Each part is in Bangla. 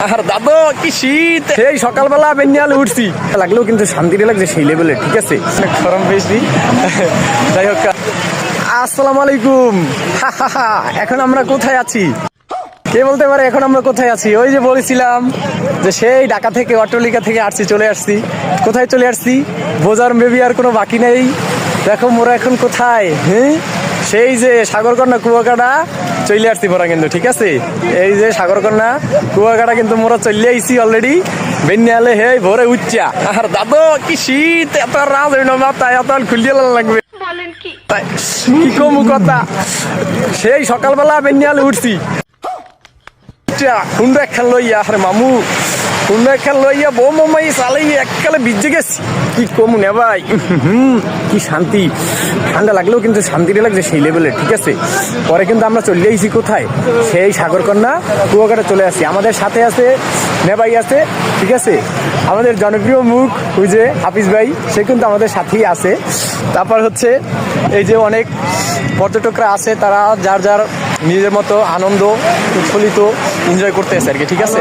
আর দাদু কি শীত, সেই সকালবেলা বেনিয়ালে উঠছি, লাগলেও কিন্তু শান্তিটা লাগছে সেই লেভেলে। ঠিক আছে, গরম বেশি। যাই হোক, আসসালামু আলাইকুম। এখন আমরা কোথায় আছি কে বলতে পারে? এখন আমরা কোথায় আছি? ওই যে বলেছিলাম যে সেই ঢাকা থেকে অট্টালিকা থেকে চলে আসছি। কোথায় চলে আসছি বোঝার মেবি আর কোনো বাকি নেই। দেখো মোরা এখন কোথায়, হ্যাঁ সেই যে সাগরকন্যা কুয়াকাটা চলে আসছি মোরা কিন্তু। ঠিক আছে, এই যে সাগরকন্যা কুয়াকাটা কিন্তু মোরা চলে আইছি অলরেডি। বেনিয়ালে হে ভোরে উচ্চা। আর দাদু কি শীত, এত রাজ মাথায় এত খুলিয়ে লাগবে কি কমু কথা। সেই সকালবেলা বেনিয়ালে উঠছি, হুন্ডা খেল লইয়া, আরে মামু হুন্ডা খেল লইয়া বউ মামাই চালাই এককালে ভিজে গেছি। কি কমু নে ভাই, কি শান্তি। ঠান্ডা লাগলেও কিন্তু শান্তিটা লাগছে সেই লেভেলে। ঠিক আছে, পরে কিন্তু আমরা চলে আইছি কোথায়, সেই সাগরকন্যা কুয়াকাটা চলে আসছি। আমাদের সাথে আছে নেভাই আছে। ঠিক আছে, আমাদের জনপ্রিয় মুখ ওই যে হাফিজ ভাই, সে কিন্তু আমাদের সাথেই আছে। তারপর হচ্ছে এই যে অনেক পর্যটকরা আছে, তারা যার যার নিজের মতো আনন্দ উৎফুল্লিত এনজয় করতে আসে আর কি। ঠিক আছে,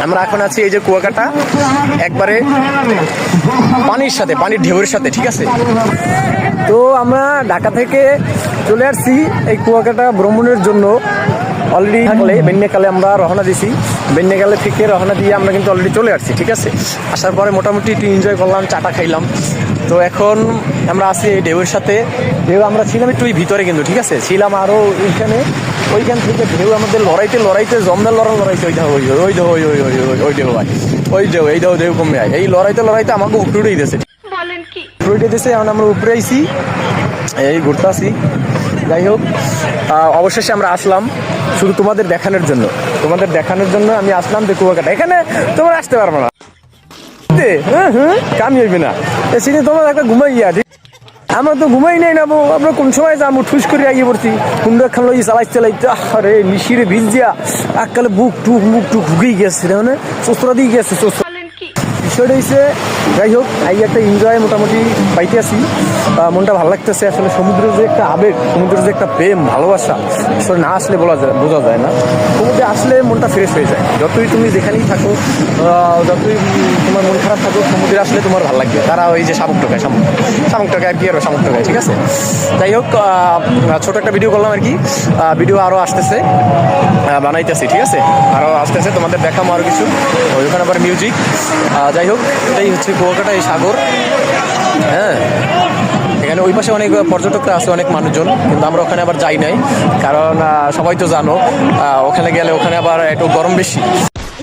আমরা এখন আছি এই যে কুয়াকাটা, একবারে পানির সাথে, পানির ঢেউয়ের সাথে। ঠিক আছে, তো আমরা ঢাকা থেকে চলে আসছি এই কুয়াকাটা ভ্রমণের জন্য। অলরেডি থাকলে বেন্যাকালে আমরা রওনা দিছি, বেন্যাকালে থেকে রওনা দিয়ে আমরা কিন্তু অলরেডি চলে আসছি। ঠিক আছে, আসার পরে মোটামুটি একটু এনজয় করলাম, চাটা খাইলাম। তো এখন আমরা আছি এই ঢেউয়ের সাথে। ঢেউ আমরা ছিলাম একটু ভিতরে কিন্তু। ঠিক আছে, ছিলাম আরও ওইখান থেকে ঢেউ আমাদের লড়াইতে জমদার লড়াইতে ওই ঢেউ এই ঢেউ কমে আয়, এই লড়াইতে আমাকে উপরে দিয়েছে। উপরে দিয়েছে, এখন আমরা উপরে আইছি, এই ঘুরতে আসি। যাই হোক, অবশেষে আমরা আসলাম শুধু তোমাদের দেখানোর জন্য আমি আসলাম যে কুয়াকাটা। এখানে তোমরা আসতে পারবো না, কামি হইবে না। সেদিন তোমার একটা ঘুমাইয়া, আমরা তো ঘুমাই নাই না, আমরা কোন সময় যাবো ঠুস করে আগে পড়ছি। কুন্ডা খান লই চালাইতে আরে মিশিরে ভিজ দিয়া এককালে মুখ টুক ঢুকেই গেছে, মানে চোস্তরা দিয়ে গেছে। বিষয়টা হচ্ছে, যাই হোক, এই একটা এনজয় মোটামুটি পাইতে আসি, মনটা ভালো লাগতেছে। আসলে সমুদ্রের যে একটা আবেগ, সমুদ্রের যে একটা প্রেম ভালোবাসা, আসলে না আসলে বোঝা যায় না। সমুদ্রে আসলে মনটা ফ্রেশ হয়ে যায়। যতই তুমি যেখানেই থাকো, যতই তোমার মন খারাপ থাকো, সমুদ্রে আসলে তোমার ভালো লাগবে। তারা ওই যে শামুক টোকায় আর কি, আরো শামুক টোকায়। ঠিক আছে, যাই হোক, ছোট একটা ভিডিও করলাম আর কি। ভিডিও আরও আসতেছে, বানাইতেছি। ঠিক আছে, আরও আসতেছে, তোমাদের দেখাবো আরও কিছু। ওইখানে আবার মিউজিক। যাই হোক, এটাই হচ্ছে কুয়াকাটা, এই সাগর। হ্যাঁ, এখানে ওই পাশে অনেক পর্যটকরা আছে, অনেক মানুষজন, কিন্তু আমরা ওখানে আবার যাই নাই, কারণ সবাই তো জানো ওখানে গেলে ওখানে আবার একটু গরম বেশি।